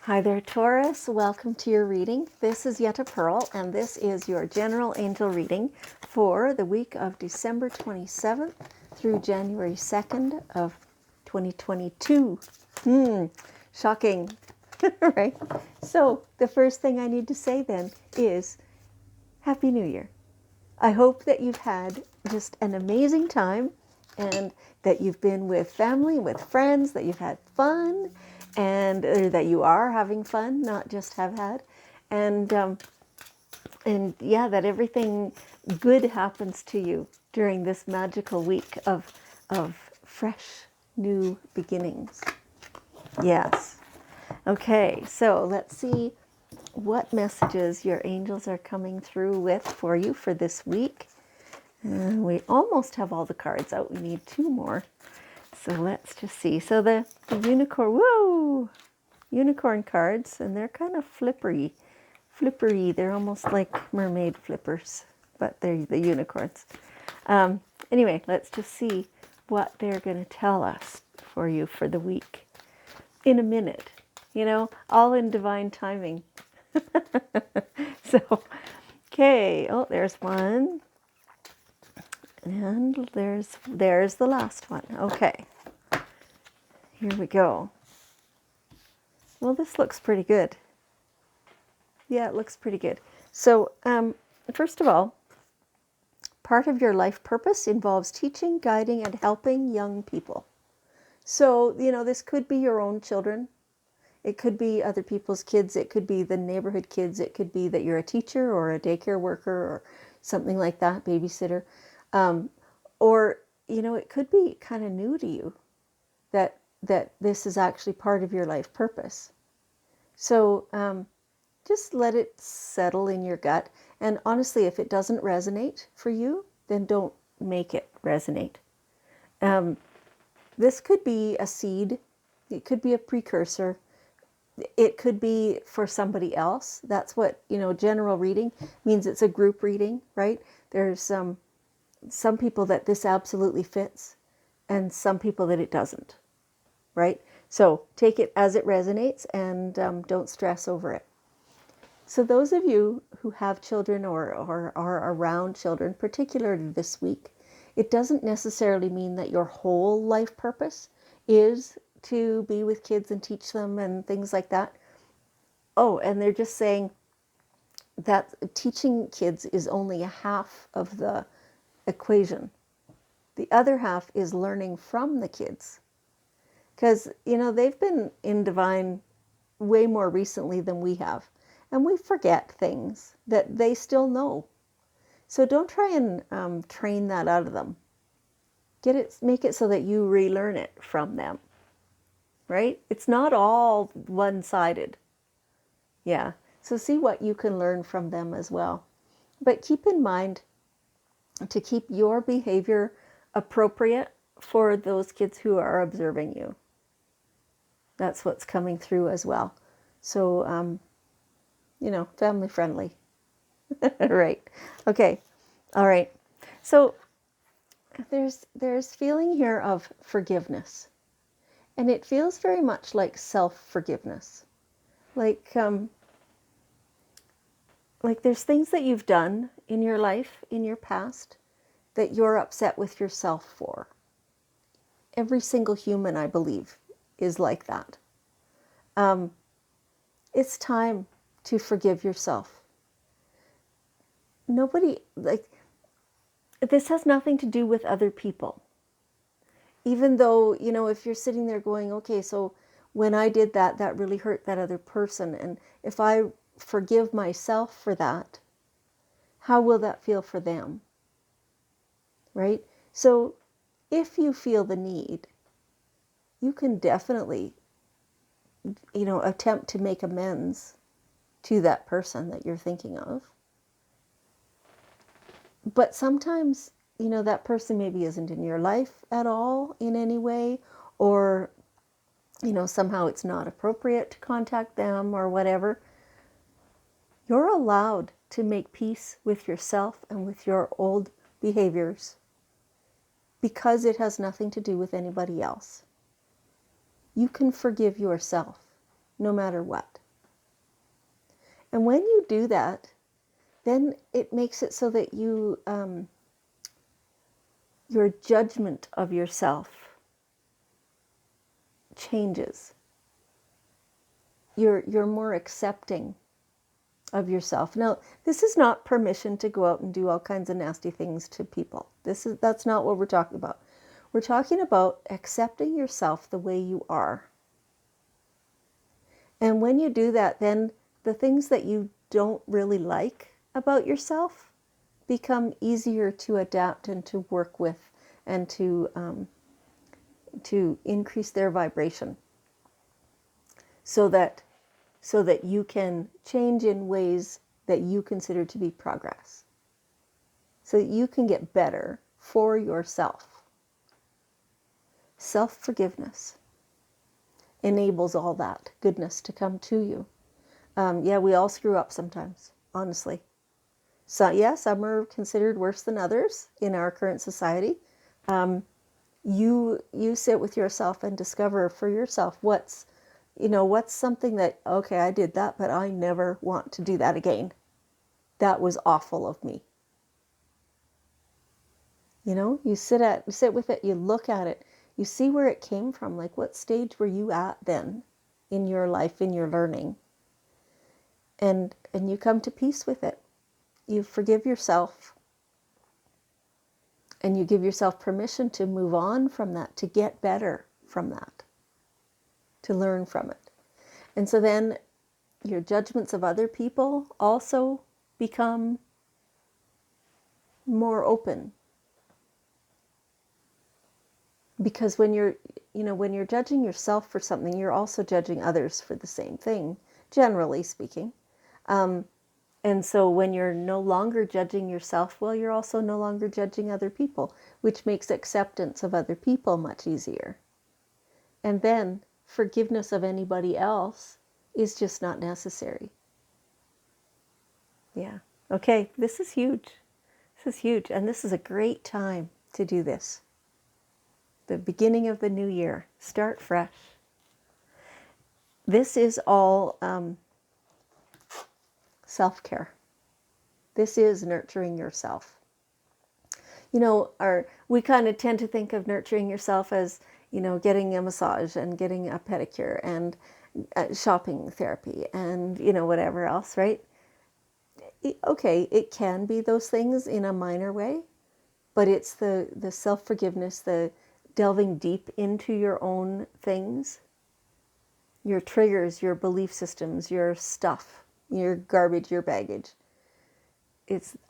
Hi there, Taurus. Welcome to your reading. This is Yetta Pearl, and this is your general angel reading for the week of December 27th through January 2nd of 2022. Shocking, right? So the first thing I need to say then is Happy New Year. I hope that you've had just an amazing time and that you've been with family, with friends, that you've had fun, and that you are having fun, not just have had. And yeah, that everything good happens to you during this magical week of fresh new beginnings. Yes. Okay, so let's see what messages your angels are coming through with for you for this week. And we almost have all the cards out. We need two more. So let's just see. So the unicorn, whoa! Unicorn cards, and they're kind of flippery. They're almost like mermaid flippers, but they're the unicorns. Anyway, let's just see what they're going to tell us for you for the week in a minute. All in divine timing. So, okay. Oh, there's one. And there's the last one. Okay. Here we go. Well, this looks pretty good. Yeah, it looks pretty good. So, first of all, part of your life purpose involves teaching, guiding, and helping young people. So, this could be your own children. It could be other people's kids. It could be the neighborhood kids. It could be that you're a teacher or a daycare worker or something like that, babysitter. Or, it could be kind of new to you that this is actually part of your life purpose. So just let it settle in your gut. And honestly, if it doesn't resonate for you, then don't make it resonate. This could be a seed. It could be a precursor. It could be for somebody else. That's what, general reading means. It's a group reading, right? There's some people that this absolutely fits and some people that it doesn't, right? So take it as it resonates and don't stress over it. So those of you who have children or are around children, particularly this week, it doesn't necessarily mean that your whole life purpose is to be with kids and teach them and things like that. Oh, and they're just saying that teaching kids is only a half of the equation. The other half is learning from the kids. Because, they've been in divine way more recently than we have. And we forget things that they still know. So don't try and train that out of them. Make it so that you relearn it from them. Right? It's not all one-sided. Yeah. So see what you can learn from them as well. But keep in mind to keep your behavior appropriate for those kids who are observing you. That's what's coming through as well. So, family friendly. Right. Okay. All right. So there's feeling here of forgiveness. And it feels very much like self-forgiveness. Like there's things that you've done in your life, in your past, that you're upset with yourself for. Every single human, I believe, is like that. It's time to forgive yourself. This has nothing to do with other people. Even though, if you're sitting there going, okay, so when I did that, that really hurt that other person. And if I forgive myself for that, how will that feel for them? Right? So if you feel the need, you can definitely, attempt to make amends to that person that you're thinking of. But sometimes, that person maybe isn't in your life at all in any way, or, somehow it's not appropriate to contact them or whatever. You're allowed to make peace with yourself and with your old behaviors because it has nothing to do with anybody else. You can forgive yourself. no matter what. And when you do that, then it makes it so that you, your judgment of yourself changes. You're more accepting of yourself. Now, this is not permission to go out and do all kinds of nasty things to people. That's not what we're talking about. We're talking about accepting yourself the way you are. And when you do that, then the things that you don't really like about yourself become easier to adapt and to work with and to increase their vibration so that you can change in ways that you consider to be progress, so that you can get better for yourself. Self-forgiveness enables all that goodness to come to you. Yeah, we all screw up sometimes, honestly. So yeah, some are considered worse than others in our current society. You sit with yourself and discover for yourself what's something that, okay, I did that, but I never want to do that again. That was awful of me. You sit with it, you look at it, you see where it came from. Like, what stage were you at then in your life, in your learning? And you come to peace with it. You forgive yourself. And you give yourself permission to move on from that, to get better from that, to learn from it. And so then your judgments of other people also become more open. Because when you're judging yourself for something, you're also judging others for the same thing, generally speaking. And so when you're no longer judging yourself, well, you're also no longer judging other people, which makes acceptance of other people much easier. And then forgiveness of anybody else is just not necessary. Yeah. Okay, this is huge. This is huge. And this is a great time to do this. The beginning of the new year. Start fresh. This is all self-care. This is nurturing yourself. We kind of tend to think of nurturing yourself as, getting a massage and getting a pedicure and shopping therapy and, whatever else, right? Okay, it can be those things in a minor way, but it's the self-forgiveness, the delving deep into your own things, your triggers, your belief systems, your stuff, your garbage, your baggage.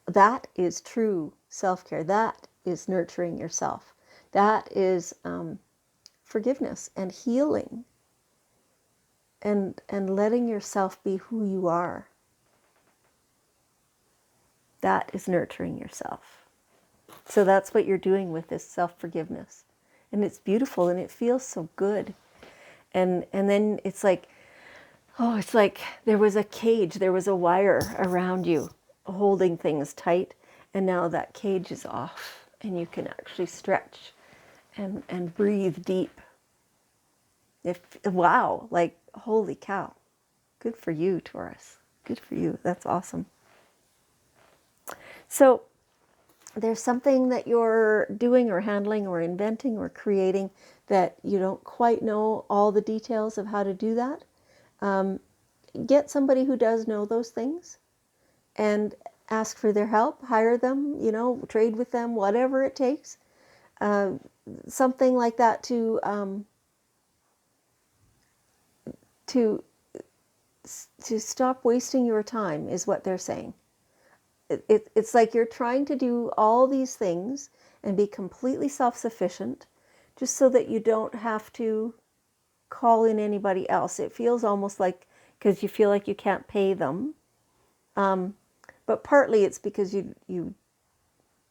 That is true self-care. That is nurturing yourself. That is forgiveness and healing and letting yourself be who you are. That is nurturing yourself. So that's what you're doing with this self-forgiveness. And it's beautiful and it feels so good. And then it's like there was a cage, there was a wire around you holding things tight, and now that cage is off and you can actually stretch and breathe deep. Wow, like holy cow. Good for you, Taurus. Good for you. That's awesome. So there's something that you're doing or handling or inventing or creating that you don't quite know all the details of how to do that. Get somebody who does know those things and ask for their help, hire them, trade with them, whatever it takes. Something like that to stop wasting your time is what they're saying. It's like you're trying to do all these things and be completely self-sufficient just so that you don't have to call in anybody else. It feels almost like because you feel like you can't pay them. But partly it's because you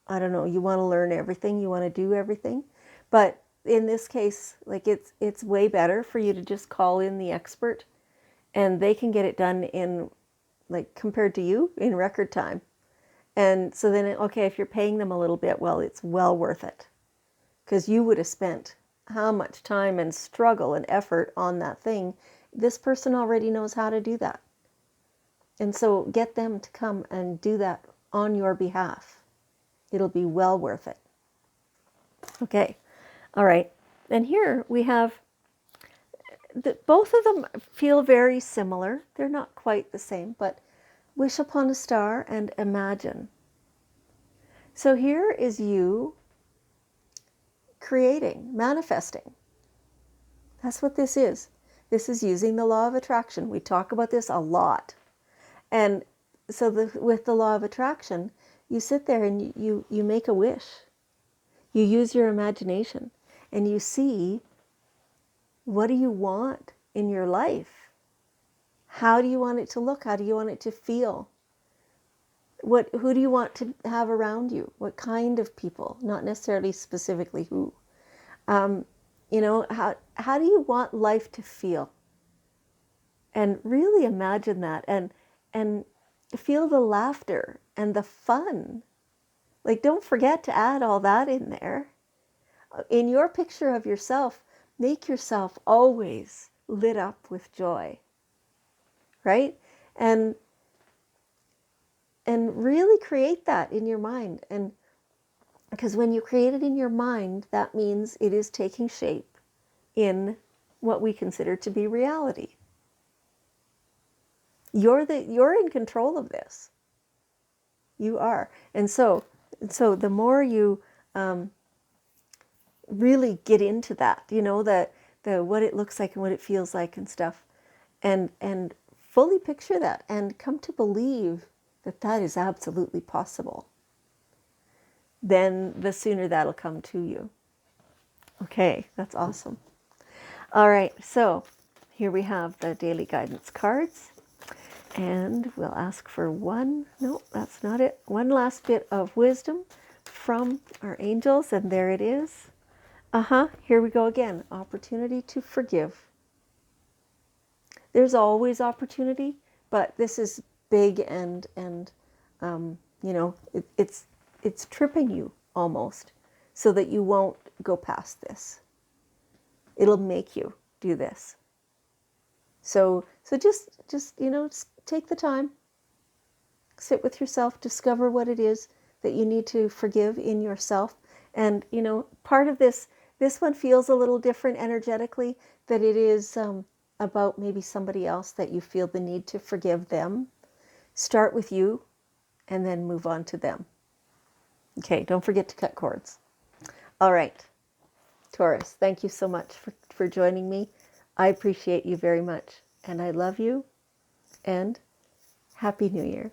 I don't know, you want to learn everything, you want to do everything. But in this case, like it's way better for you to just call in the expert and they can get it done in, like, compared to you, in record time. And so then, okay, if you're paying them a little bit, well, it's well worth it. Because you would have spent how much time and struggle and effort on that thing this person already knows how to do that. And so get them to come and do that on your behalf. It'll be well worth it. Okay. All right. And here we have both of them feel very similar. They're not quite the same, but wish upon a star and imagine. So here is you creating, manifesting. That's what this is. This is using the law of attraction. We talk about this a lot. And so with the law of attraction, you sit there and you make a wish. You use your imagination and you see, what do you want in your life? How do you want it to look? How do you want it to feel? Who do you want to have around you? What kind of people? Not necessarily specifically who. You know, how do you want life to feel? And really imagine that and feel the laughter and the fun. Like, don't forget to add all that in there. In your picture of yourself, make yourself always lit up with joy, right? And really create that in your mind. And because when you create it in your mind, that means it is taking shape in what we consider to be reality. You're in control of this. You are. And so the more you really get into that, you know, the what it looks like and what it feels like and stuff, and fully picture that and come to believe that that is absolutely possible, then the sooner that'll come to you. Okay, that's awesome. All right, so here we have the daily guidance cards. And we'll ask for one last bit of wisdom from our angels, and there it is. Here we go again. Opportunity to forgive. There's always opportunity, but this is big and you know, it's tripping you almost so that you won't go past this. It'll make you do this. So just you know, take the time, sit with yourself, discover what it is that you need to forgive in yourself. And, you know, part of this one feels a little different energetically, that it is about maybe somebody else that you feel the need to forgive them. Start with you and then move on to them. Okay, don't forget to cut cords. All right, Taurus, thank you so much for joining me. I appreciate you very much, and I love you, and Happy New Year.